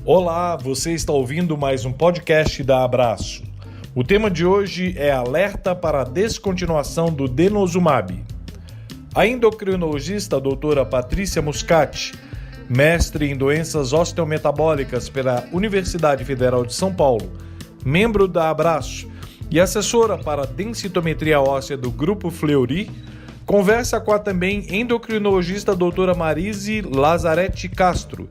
Olá, você está ouvindo mais um podcast da Abraço. O tema de hoje é alerta para a descontinuação do denosumab. A endocrinologista a doutora Patrícia Muscati, mestre em doenças osteometabólicas pela Universidade Federal de São Paulo, membro da Abraço e assessora para densitometria óssea do Grupo Fleury, conversa com a também endocrinologista a doutora Marise Lazzaretti Castro,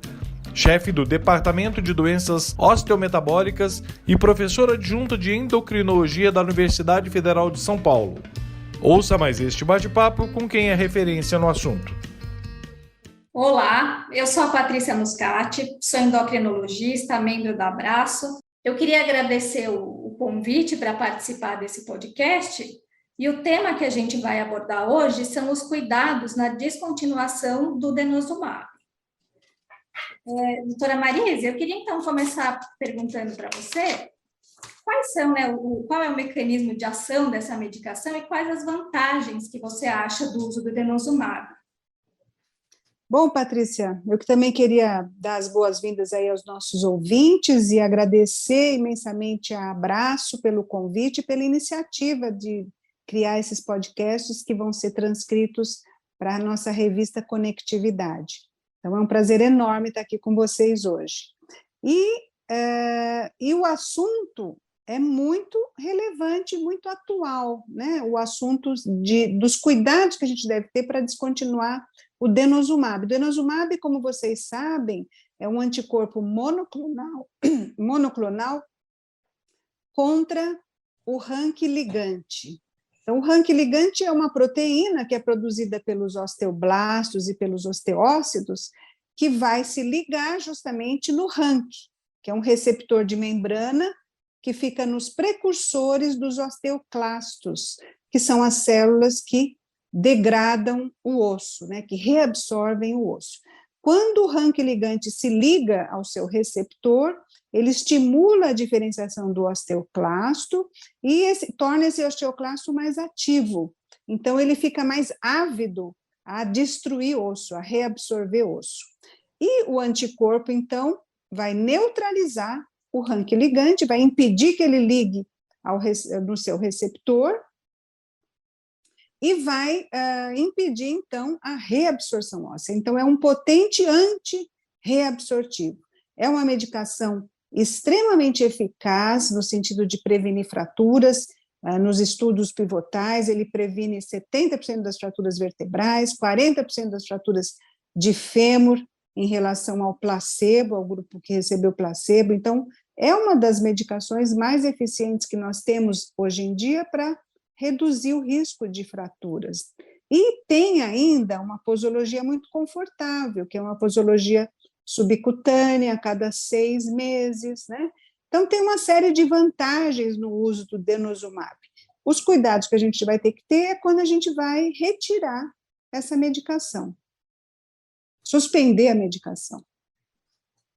chefe do Departamento de Doenças Osteometabólicas e professora adjunta de endocrinologia da Universidade Federal de São Paulo. Ouça mais este bate-papo com quem é referência no assunto. Olá, eu sou a Patrícia Muscati, sou endocrinologista, membro da Abraço. Eu queria agradecer o convite para participar desse podcast e o tema que a gente vai abordar hoje são os cuidados na descontinuação do denosumab. Doutora Marise, eu queria então começar perguntando para você qual é o mecanismo de ação dessa medicação e quais as vantagens que você acha do uso do denosumab. Bom, Patrícia, eu que também queria dar as boas-vindas aí aos nossos ouvintes e agradecer imensamente a Abraço pelo convite e pela iniciativa de criar esses podcasts que vão ser transcritos para a nossa revista Conectividade. Então, é um prazer enorme estar aqui com vocês hoje. E o assunto é muito relevante, muito atual, né? O assunto dos cuidados que a gente deve ter para descontinuar o denosumab. O denosumab, como vocês sabem, é um anticorpo monoclonal contra o RANKL ligante. Então, o RANKL ligante é uma proteína que é produzida pelos osteoblastos e pelos osteócitos, que vai se ligar justamente no RANK, que é um receptor de membrana que fica nos precursores dos osteoclastos, que são as células que degradam o osso, né, que reabsorvem o osso. Quando o RANKL ligante se liga ao seu receptor, ele estimula a diferenciação do osteoclasto e torna esse osteoclasto mais ativo. Então, ele fica mais ávido a destruir osso, a reabsorver osso. E o anticorpo, então, vai neutralizar o RANKL ligante, vai impedir que ele ligue no seu receptor e vai impedir, então, a reabsorção óssea. Então, é um potente anti-reabsortivo. É uma medicação extremamente eficaz no sentido de prevenir fraturas. Nos estudos pivotais, ele previne 70% das fraturas vertebrais, 40% das fraturas de fêmur em relação ao placebo, ao grupo que recebeu placebo. Então, é uma das medicações mais eficientes que nós temos hoje em dia para reduzir o risco de fraturas. E tem ainda uma posologia muito confortável, que é uma posologia subcutânea a cada 6 meses, né? Então, tem uma série de vantagens no uso do denosumab. Os cuidados que a gente vai ter que ter é quando a gente vai retirar essa medicação, suspender a medicação.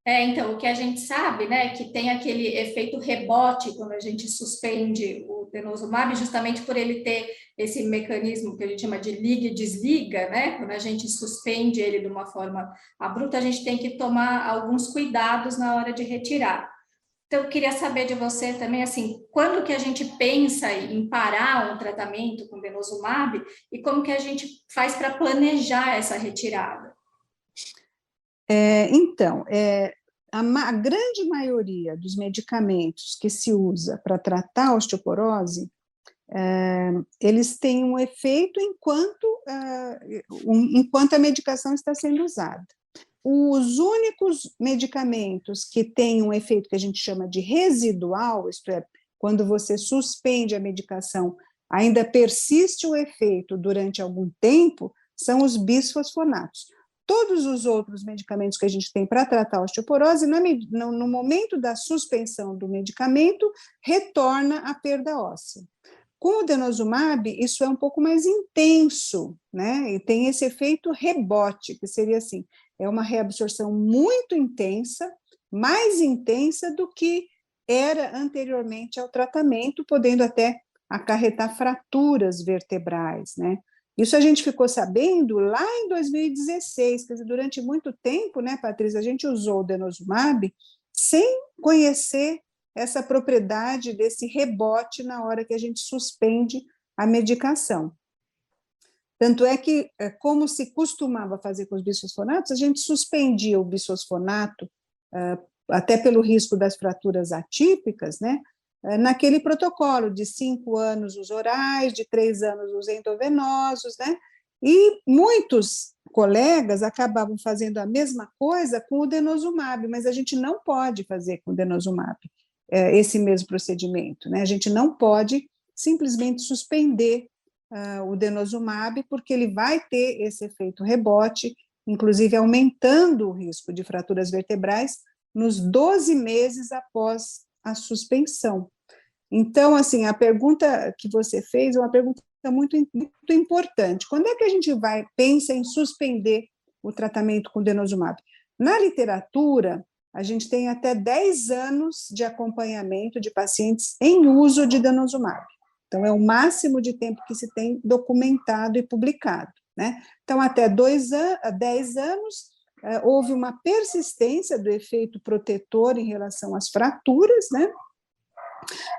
Então, o que a gente sabe, né, que tem aquele efeito rebote quando a gente suspende o denosumab, justamente por ele ter esse mecanismo que a gente chama de liga e desliga, né, quando a gente suspende ele de uma forma abrupta, a gente tem que tomar alguns cuidados na hora de retirar. Então, eu queria saber de você também, assim, quando que a gente pensa em parar um tratamento com denosumab e como que a gente faz para planejar essa retirada? A grande maioria dos medicamentos que se usa para tratar a osteoporose, eles têm um efeito enquanto a medicação está sendo usada. Os únicos medicamentos que têm um efeito que a gente chama de residual, isto é, quando você suspende a medicação, ainda persiste o efeito durante algum tempo, são os bisfosfonatos. Todos os outros medicamentos que a gente tem para tratar a osteoporose, no momento da suspensão do medicamento, retorna a perda óssea. Com o denosumab, isso é um pouco mais intenso, né? E tem esse efeito rebote, que seria assim, é uma reabsorção muito intensa, mais intensa do que era anteriormente ao tratamento, podendo até acarretar fraturas vertebrais, né? Isso a gente ficou sabendo lá em 2016, quer dizer, durante muito tempo, né, Patrícia, a gente usou o denosumab sem conhecer essa propriedade desse rebote na hora que a gente suspende a medicação. Tanto é que, como se costumava fazer com os bisfosfonatos, a gente suspendia o bisfosfonato, até pelo risco das fraturas atípicas, né, naquele protocolo de 5 anos os orais, de 3 anos os endovenosos, né, e muitos colegas acabavam fazendo a mesma coisa com o denosumab, mas a gente não pode fazer com o denosumab esse mesmo procedimento, né, a gente não pode simplesmente suspender o denosumab, porque ele vai ter esse efeito rebote, inclusive aumentando o risco de fraturas vertebrais nos 12 meses após a suspensão. Então, assim, a pergunta que você fez é uma pergunta muito, muito importante. Quando é que a gente pensa em suspender o tratamento com denosumab? Na literatura, a gente tem até 10 anos de acompanhamento de pacientes em uso de denosumab. Então, é o máximo de tempo que se tem documentado e publicado, né? Então, até 10 anos, houve uma persistência do efeito protetor em relação às fraturas, né?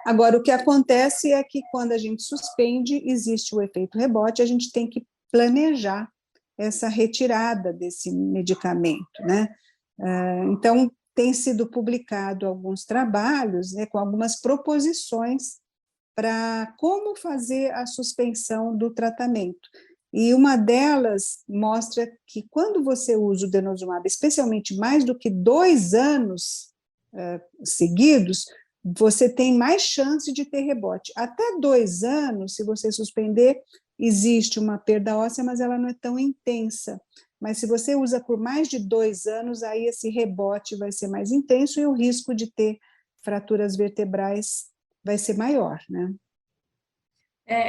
Agora, o que acontece é que quando a gente suspende, existe o efeito rebote, a gente tem que planejar essa retirada desse medicamento, né? Então, tem sido publicado alguns trabalhos, né, com algumas proposições para como fazer a suspensão do tratamento. E uma delas mostra que quando você usa o denosumab, especialmente mais do que 2 anos seguidos, você tem mais chance de ter rebote. Até 2 anos, se você suspender, existe uma perda óssea, mas ela não é tão intensa. Mas se você usa por mais de 2 anos, aí esse rebote vai ser mais intenso e o risco de ter fraturas vertebrais vai ser maior, né?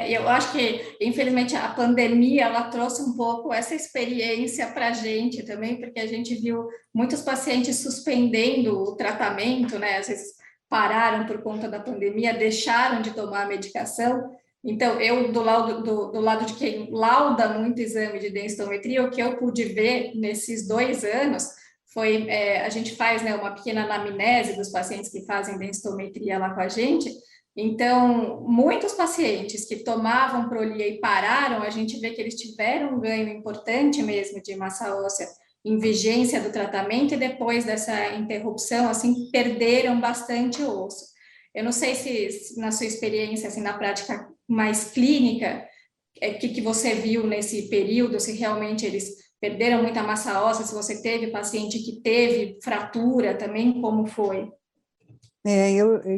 Eu acho que, infelizmente, a pandemia, ela trouxe um pouco essa experiência para a gente também, porque a gente viu muitos pacientes suspendendo o tratamento, né? Às vezes pararam por conta da pandemia, deixaram de tomar a medicação. Então, eu, do lado de quem lauda muito exame de densitometria, o que eu pude ver nesses 2 anos foi, a gente faz, né, uma pequena anamnese dos pacientes que fazem densitometria lá com a gente. Então, muitos pacientes que tomavam Prolia e pararam, a gente vê que eles tiveram um ganho importante mesmo de massa óssea em vigência do tratamento e depois dessa interrupção, assim, perderam bastante osso. Eu não sei se na sua experiência, assim, na prática mais clínica, que você viu nesse período, se realmente eles perderam muita massa óssea, se você teve paciente que teve fratura também, como foi?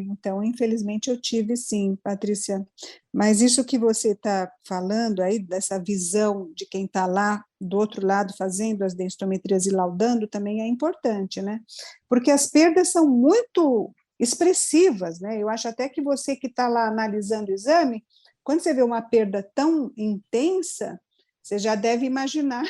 Então, infelizmente, eu tive sim, Patrícia, mas isso que você está falando aí, dessa visão de quem está lá do outro lado fazendo as densitometrias e laudando, também é importante, né? Porque as perdas são muito expressivas, né? Eu acho até que você que está lá analisando o exame, quando você vê uma perda tão intensa, você já deve imaginar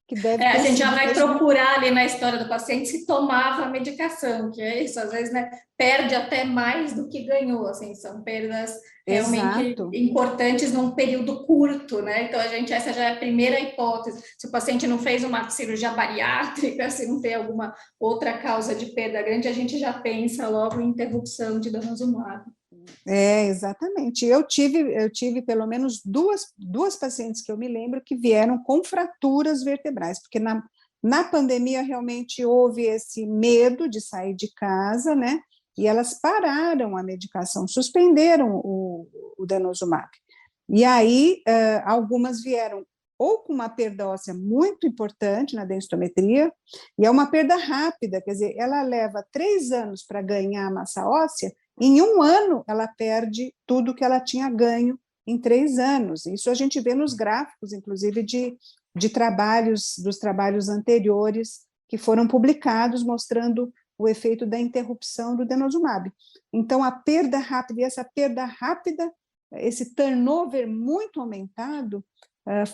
que deve ter a gente já sido vai mesmo. procurar ali na história do paciente se tomava a medicação, que é isso, às vezes, né, perde até mais do que ganhou, assim, são perdas realmente Exato. importantes num período curto, né? Então, essa já é a primeira hipótese. Se o paciente não fez uma cirurgia bariátrica, se não tem alguma outra causa de perda grande, a gente já pensa logo em interrupção de denosumab. Exatamente. Eu tive pelo menos duas pacientes que eu me lembro que vieram com fraturas vertebrais, porque na pandemia realmente houve esse medo de sair de casa, né? E elas pararam a medicação, suspenderam o denosumab. E aí, algumas vieram ou com uma perda óssea muito importante na densitometria, e é uma perda rápida, quer dizer, ela leva 3 anos para ganhar massa óssea, em 1 ano ela perde tudo que ela tinha ganho em 3 anos. Isso a gente vê nos gráficos, inclusive, dos trabalhos anteriores que foram publicados, mostrando o efeito da interrupção do denosumab. Então, a perda rápida, e essa perda rápida, esse turnover muito aumentado,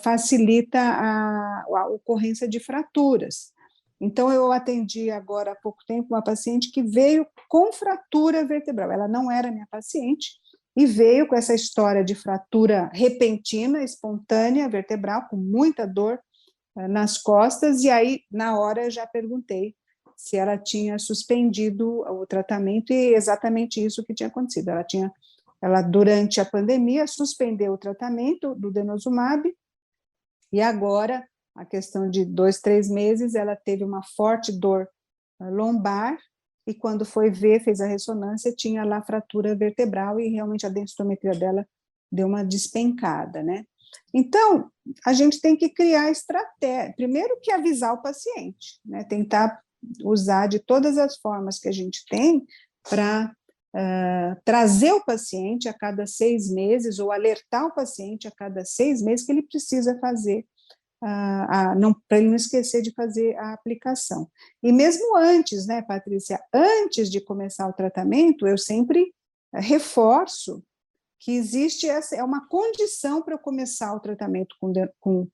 facilita a ocorrência de fraturas. Então, eu atendi agora há pouco tempo uma paciente que veio com fratura vertebral. Ela não era minha paciente e veio com essa história de fratura repentina, espontânea, vertebral, com muita dor nas costas. E aí, na hora, eu já perguntei se ela tinha suspendido o tratamento, e exatamente isso que tinha acontecido. Ela durante a pandemia, suspendeu o tratamento do denosumab, e agora, a questão de 2, 3 meses, ela teve uma forte dor lombar, e quando foi ver, fez a ressonância, tinha lá fratura vertebral, e realmente a densitometria dela deu uma despencada, né? Então, a gente tem que criar estratégia, primeiro que avisar o paciente, né? Tentar usar de todas as formas que a gente tem para trazer o paciente a cada 6 meses, ou alertar o paciente a cada 6 meses que ele precisa fazer, para ele não esquecer de fazer a aplicação. E mesmo antes, né, Patrícia, antes de começar o tratamento, eu sempre reforço que existe essa, é uma condição para eu começar o tratamento com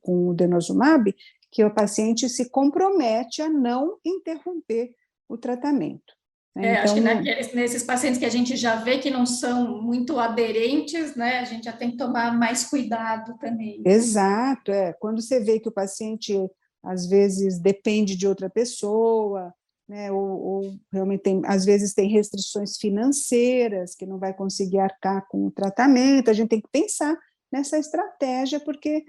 o denosumab, que o paciente se compromete a não interromper o tratamento. Então, acho que nesses pacientes que a gente já vê que não são muito aderentes, né, a gente já tem que tomar mais cuidado também. Exato, quando você vê que o paciente, às vezes, depende de outra pessoa, né, ou realmente às vezes tem restrições financeiras, que não vai conseguir arcar com o tratamento, a gente tem que pensar nessa estratégia, porque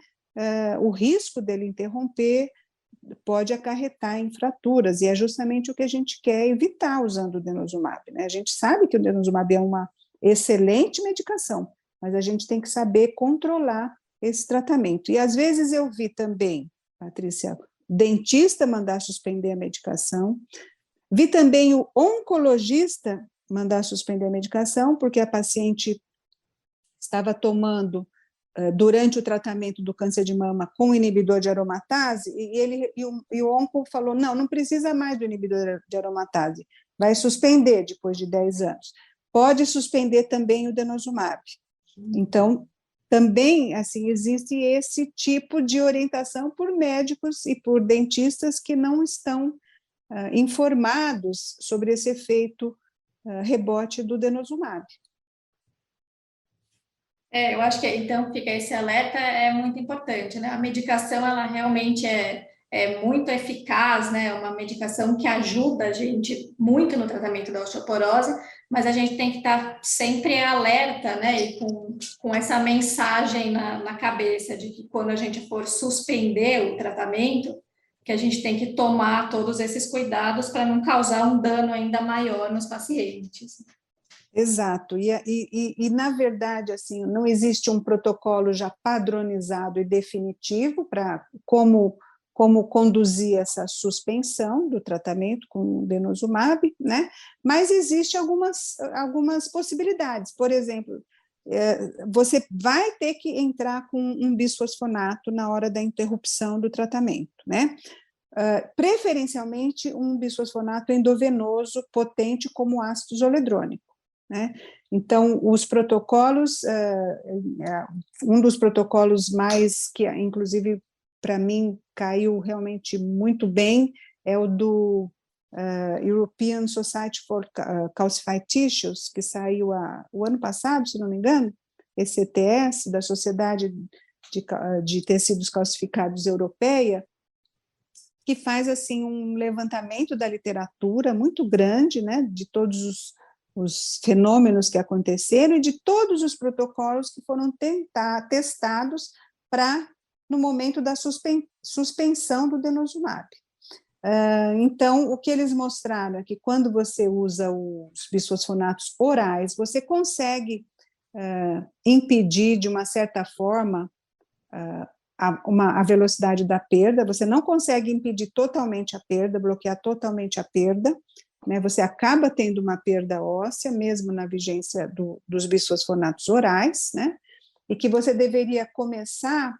o risco dele interromper pode acarretar em fraturas, e é justamente o que a gente quer evitar usando o denosumab, né? A gente sabe que o denosumab é uma excelente medicação, mas a gente tem que saber controlar esse tratamento. E às vezes eu vi também, Patrícia, dentista mandar suspender a medicação, vi também o oncologista mandar suspender a medicação, porque a paciente estava tomando durante o tratamento do câncer de mama com inibidor de aromatase, e o onco falou, não precisa mais do inibidor de aromatase, vai suspender depois de 10 anos. Pode suspender também o denosumab. Então, também, assim, existe esse tipo de orientação por médicos e por dentistas que não estão informados sobre esse efeito rebote do denosumab. Eu acho que, então, fica esse alerta, é muito importante, né? A medicação, ela realmente é muito eficaz, né? É uma medicação que ajuda a gente muito no tratamento da osteoporose, mas a gente tem que estar sempre alerta, né? E com essa mensagem na cabeça de que quando a gente for suspender o tratamento, que a gente tem que tomar todos esses cuidados para não causar um dano ainda maior nos pacientes. Exato, e na verdade, assim, não existe um protocolo já padronizado e definitivo para como conduzir essa suspensão do tratamento com o denosumab, né? Mas existe algumas possibilidades. Por exemplo, você vai ter que entrar com um bisfosfonato na hora da interrupção do tratamento, né? Preferencialmente um bisfosfonato endovenoso potente como ácido zoledrônico, né? Então, os protocolos, um dos protocolos mais que, inclusive, para mim, caiu realmente muito bem, é o do European Society for Calcified Tissues, que saiu o ano passado, se não me engano, ECTS, da Sociedade de Tecidos Calcificados Europeia, que faz, assim, um levantamento da literatura muito grande, né, de todos os fenômenos que aconteceram e de todos os protocolos que foram testados no momento da suspensão do denosumab. Então, o que eles mostraram é que quando você usa os bisfosfonatos orais, você consegue impedir, de uma certa forma, a velocidade da perda, você não consegue impedir totalmente a perda, bloquear totalmente a perda, né, você acaba tendo uma perda óssea, mesmo na vigência dos bisfosfonatos orais, né, e que você deveria começar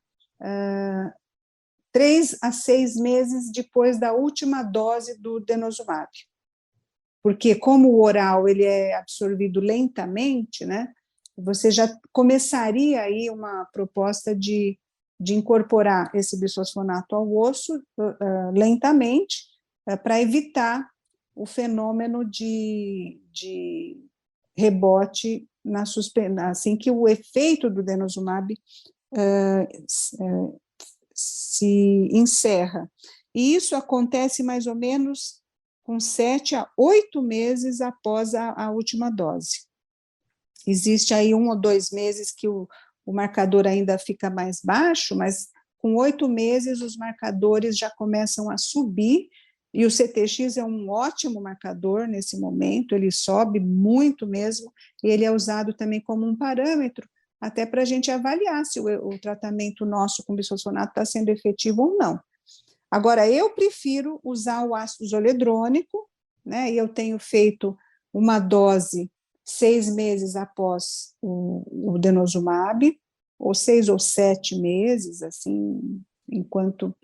3 a 6 meses depois da última dose do denosumab, porque como o oral ele é absorvido lentamente, né, você já começaria aí uma proposta de incorporar esse bisfosfonato ao osso lentamente, para evitar o fenômeno de rebote assim que o efeito do denosumab se encerra. E isso acontece mais ou menos com 7 a 8 meses após a última dose. Existe aí 1 ou 2 meses que o marcador ainda fica mais baixo, mas com 8 meses os marcadores já começam a subir, e o CTX é um ótimo marcador nesse momento, ele sobe muito mesmo, e ele é usado também como um parâmetro, até para a gente avaliar se o tratamento nosso com bisfosfonato está sendo efetivo ou não. Agora, eu prefiro usar o ácido zoledrônico, né, e eu tenho feito uma dose 6 meses após o denosumab, ou 6 ou 7 meses, assim, enquanto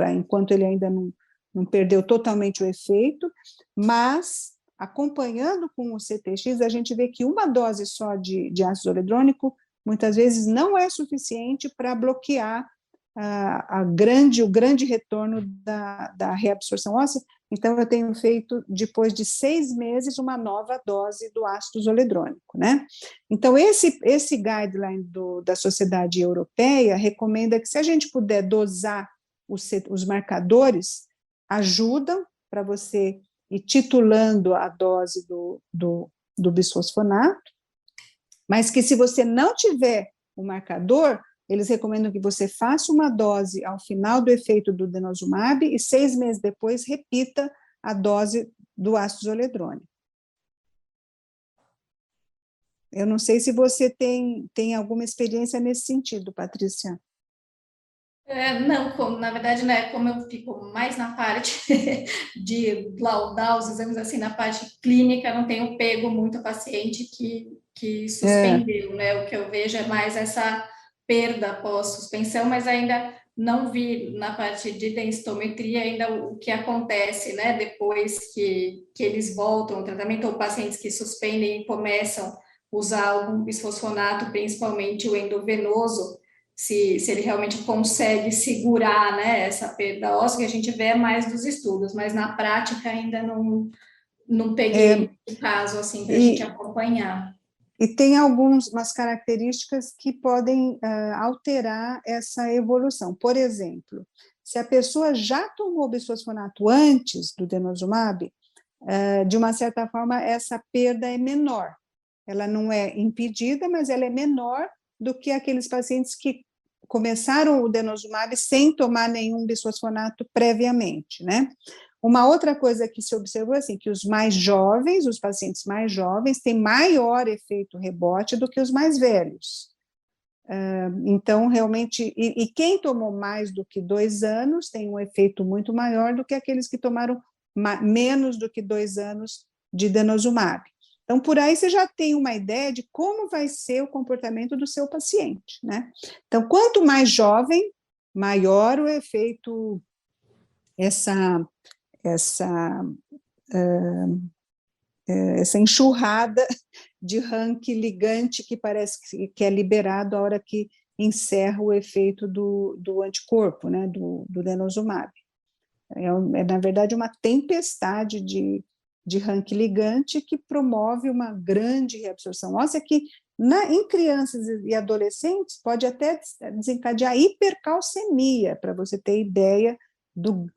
ele ainda não perdeu totalmente o efeito, mas, acompanhando com o CTX, a gente vê que uma dose só de ácido zoledrônico, muitas vezes, não é suficiente para bloquear o grande retorno da reabsorção óssea. Então, eu tenho feito, depois de 6 meses, uma nova dose do ácido zoledrônico, né? Então, esse guideline da Sociedade Europeia recomenda que, se a gente puder dosar os marcadores, ajudam para você ir titulando a dose do bisfosfonato, mas que, se você não tiver o marcador, eles recomendam que você faça uma dose ao final do efeito do denosumab e 6 meses depois repita a dose do ácido zoledrônico. Eu não sei se você tem alguma experiência nesse sentido, Patrícia. Não, na verdade, né, como eu fico mais na parte de laudar os exames, assim, na parte clínica, não tenho pego muito paciente que suspendeu, né? O que eu vejo é mais essa perda pós-suspensão, mas ainda não vi na parte de densitometria ainda o que acontece, né, depois que eles voltam ao tratamento, ou pacientes que suspendem e começam a usar algum bisfosfonato, principalmente o endovenoso, se ele realmente consegue segurar, né, essa perda óssea, que a gente vê mais dos estudos, mas na prática ainda não peguei o caso assim para a gente acompanhar. E tem umas características que podem alterar essa evolução. Por exemplo, se a pessoa já tomou bisfosfonato antes do denosumab, de uma certa forma, essa perda é menor. Ela não é impedida, mas ela é menor do que aqueles pacientes que começaram o denosumab sem tomar nenhum bisfosfonato previamente, né? Uma outra coisa que se observou é assim, que os pacientes mais jovens têm maior efeito rebote do que os mais velhos. Então, realmente, e quem tomou mais do que 2 anos tem um efeito muito maior do que aqueles que tomaram menos do que 2 anos de denosumab. Então, por aí você já tem uma ideia de como vai ser o comportamento do seu paciente, né? Então, quanto mais jovem, maior o efeito, essa enxurrada de rank ligante que parece que é liberado a hora que encerra o efeito do anticorpo, né, do denosumab. Na verdade, uma tempestade de rank ligante que promove uma grande reabsorção óssea que, em crianças e adolescentes, pode até desencadear hipercalcemia, para você ter ideia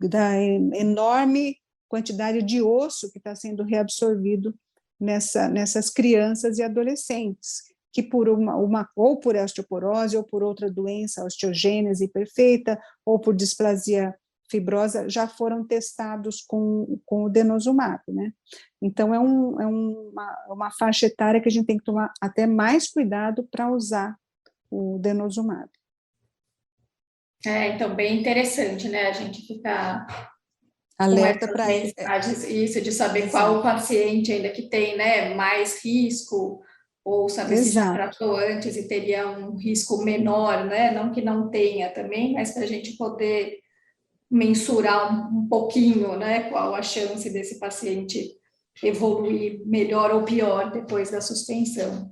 da enorme quantidade de osso que está sendo reabsorvido nessas crianças e adolescentes, que ou por osteoporose, ou por outra doença, osteogênese imperfeita, ou por displasia fibrosa, já foram testados com o denosumab, né? Então, é uma faixa etária que a gente tem que tomar até mais cuidado para usar o denosumab. Então, bem interessante, né? A gente ficar alerta para isso, de saber qual o paciente ainda que tem, né, mais risco, ou saber se já tratou antes e teria um risco menor, né? Não que não tenha também, mas para a gente poder mensurar um pouquinho, né, qual a chance desse paciente evoluir melhor ou pior depois da suspensão.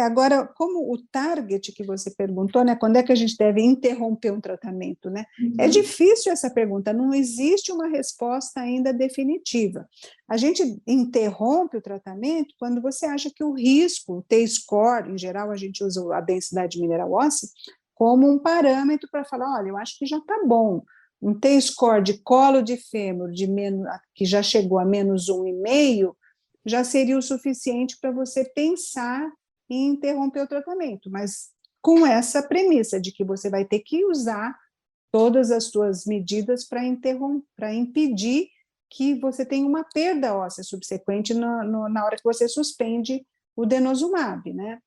Agora, como o target que você perguntou, né, quando é que a gente deve interromper um tratamento, né? É difícil essa pergunta, não existe uma resposta ainda definitiva. A gente interrompe o tratamento quando você acha que o risco, o T-score, em geral a gente usa a densidade mineral óssea, como um parâmetro para falar, olha, eu acho que já está bom, um T-score de colo de fêmur que já chegou a menos 1,5, já seria o suficiente para você pensar em interromper o tratamento, mas com essa premissa de que você vai ter que usar todas as suas medidas para impedir que você tenha uma perda óssea subsequente na hora que você suspende o denosumab, né?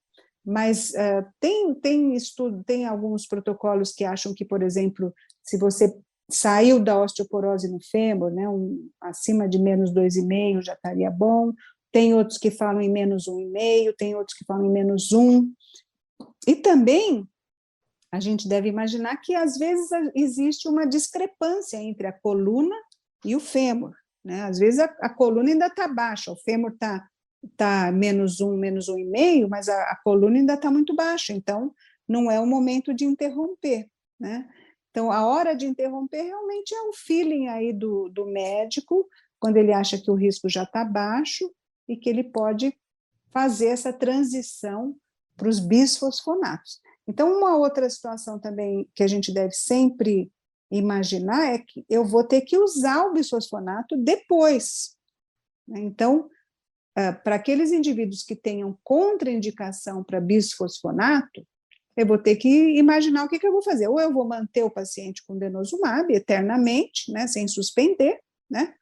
Mas tem alguns protocolos que acham que, por exemplo, se você saiu da osteoporose no fêmur, né, acima de menos 2,5 já estaria bom, tem outros que falam em menos 1,5, tem outros que falam em menos 1, e também a gente deve imaginar que, às vezes, existe uma discrepância entre a coluna e o fêmur, né? Às vezes a coluna ainda está baixa, o fêmur está menos 1, menos 1,5, mas a coluna ainda está muito baixa, então não é o momento de interromper, né? Então, a hora de interromper realmente é um feeling aí do médico, quando ele acha que o risco já está baixo e que ele pode fazer essa transição para os bisfosfonatos. Então, uma outra situação também que a gente deve sempre imaginar é que eu vou ter que usar o bisfosfonato depois, né? Então, para aqueles indivíduos que tenham contraindicação para bisfosfonato, eu vou ter que imaginar o que eu vou fazer. Ou eu vou manter o paciente com denosumab eternamente, né, sem suspender, né,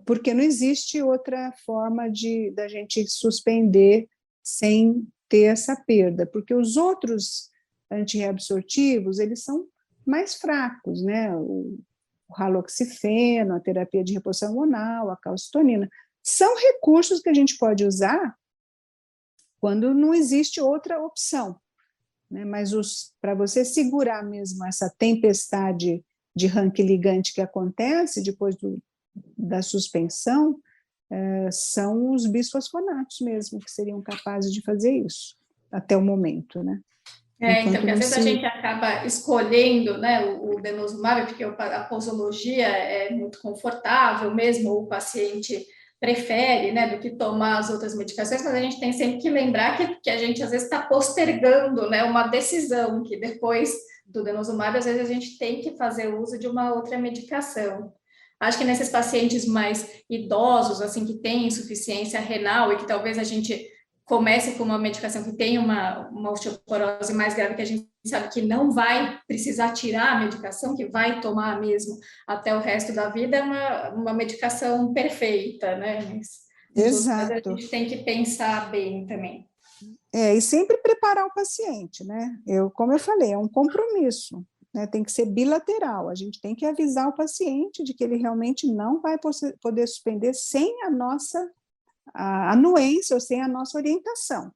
porque não existe outra forma da gente suspender sem ter essa perda, porque os outros antirreabsortivos, eles são mais fracos, né, o raloxifeno, a terapia de reposição hormonal, a calcitonina, são recursos que a gente pode usar quando não existe outra opção, né? Mas para você segurar mesmo essa tempestade de ranking ligante que acontece depois da suspensão, são os bisfosfonatos mesmo que seriam capazes de fazer isso, até o momento, né? Então, porque às vezes a gente acaba escolhendo, né, o denosumab, porque a posologia é muito confortável mesmo, o paciente prefere, né, do que tomar as outras medicações, mas a gente tem sempre que lembrar que a gente às vezes está postergando, né, uma decisão, que depois do denosumab, às vezes a gente tem que fazer uso de uma outra medicação. Acho que nesses pacientes mais idosos, assim, que têm insuficiência renal e que talvez a gente comece com uma medicação que tem uma osteoporose mais grave, que a gente sabe que não vai precisar tirar a medicação, que vai tomar mesmo até o resto da vida, é uma medicação perfeita, né? Mas, exato. A gente tem que pensar bem também. E sempre preparar o paciente, né? Como eu falei, é um compromisso, né? Tem que ser bilateral, a gente tem que avisar o paciente de que ele realmente não vai poder suspender sem a nossa anuência ou sem a nossa orientação,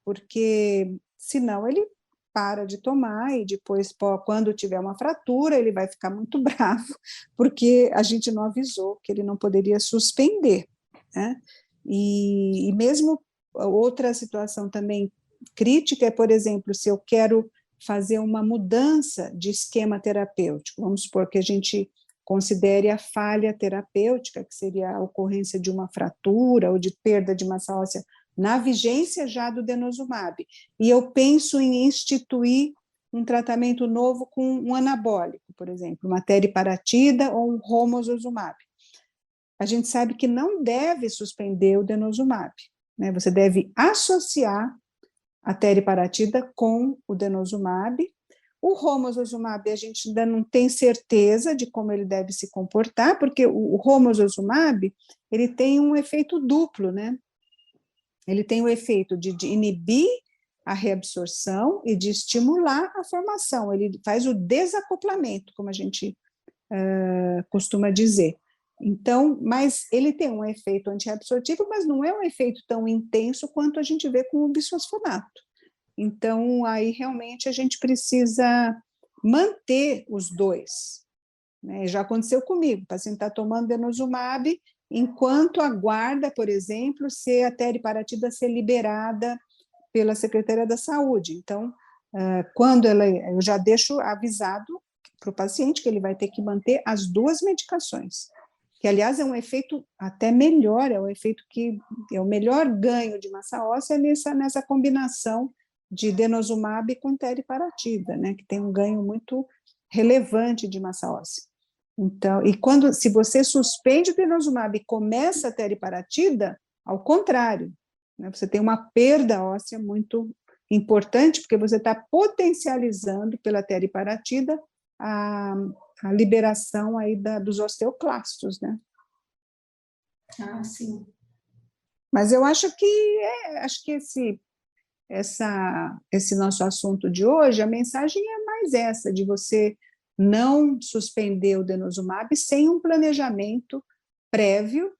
porque senão ele para de tomar e depois, quando tiver uma fratura, ele vai ficar muito bravo, porque a gente não avisou que ele não poderia suspender, né? E mesmo outra situação também crítica é, por exemplo, se eu quero fazer uma mudança de esquema terapêutico, vamos supor que a gente considere a falha terapêutica, que seria a ocorrência de uma fratura ou de perda de massa óssea na vigência já do denosumab, e eu penso em instituir um tratamento novo com um anabólico, por exemplo, uma teriparatida ou um romosozumab. A gente sabe que não deve suspender o denosumab, né? Você deve associar a teriparatida com o denosumab. O romosozumab, a gente ainda não tem certeza de como ele deve se comportar, porque o romosozumab, ele tem um efeito duplo, né? Ele tem o efeito de inibir a reabsorção e de estimular a formação, ele faz o desacoplamento, como a gente costuma dizer. Então, mas ele tem um efeito antirreabsortivo, mas não é um efeito tão intenso quanto a gente vê com o bisfosfonato. Então, aí realmente a gente precisa manter os dois, né? Já aconteceu comigo, o paciente está tomando denosumab enquanto aguarda, por exemplo, se a teriparatida ser liberada pela Secretaria da Saúde. Então, quando eu já deixo avisado para o paciente que ele vai ter que manter as duas medicações, que, aliás, é um efeito até melhor, é um efeito que é o melhor ganho de massa óssea nessa combinação de denosumab com teriparatida, né, que tem um ganho muito relevante de massa óssea. Então, se você suspende o denosumab e começa a teriparatida, ao contrário, né, você tem uma perda óssea muito importante, porque você está potencializando pela teriparatida a liberação aí dos osteoclastos, né? Ah, sim. Mas eu acho que esse nosso assunto de hoje, a mensagem é mais essa, de você não suspender o denosumab sem um planejamento prévio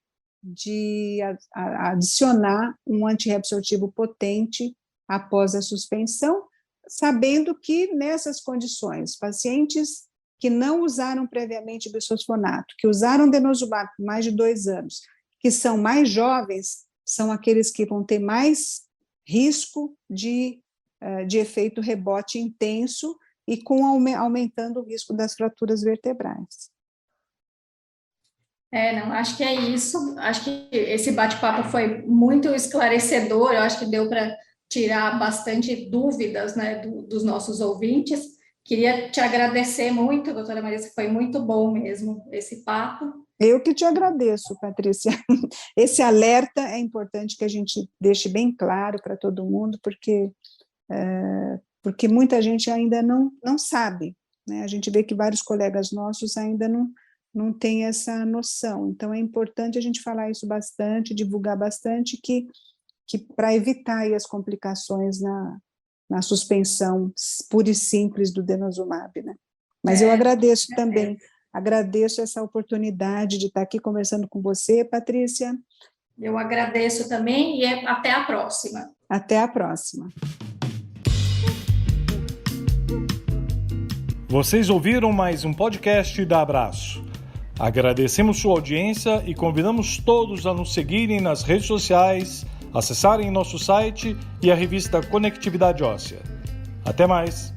de adicionar um antirreabsortivo potente após a suspensão, sabendo que nessas condições, pacientes que não usaram previamente bisfosfonato, que usaram denosumab por mais de 2 anos, que são mais jovens, são aqueles que vão ter mais risco de efeito rebote intenso e aumentando o risco das fraturas vertebrais. Não, acho que é isso. Acho que esse bate-papo foi muito esclarecedor. Eu acho que deu para tirar bastante dúvidas, né, dos nossos ouvintes. Queria te agradecer muito, doutora Marisa, foi muito bom mesmo esse papo. Eu que te agradeço, Patrícia. Esse alerta é importante que a gente deixe bem claro para todo mundo, porque muita gente ainda não sabe, né? A gente vê que vários colegas nossos ainda não têm essa noção. Então, é importante a gente falar isso bastante, divulgar bastante, que para evitar aí as complicações na suspensão pura e simples do denosumab, né? Mas eu agradeço também, agradeço essa oportunidade de estar aqui conversando com você, Patrícia. Eu agradeço também e até a próxima. Até a próxima. Vocês ouviram mais um podcast da Abraço. Agradecemos sua audiência e convidamos todos a nos seguirem nas redes sociais, acessarem nosso site e a revista Conectividade Óssea. Até mais!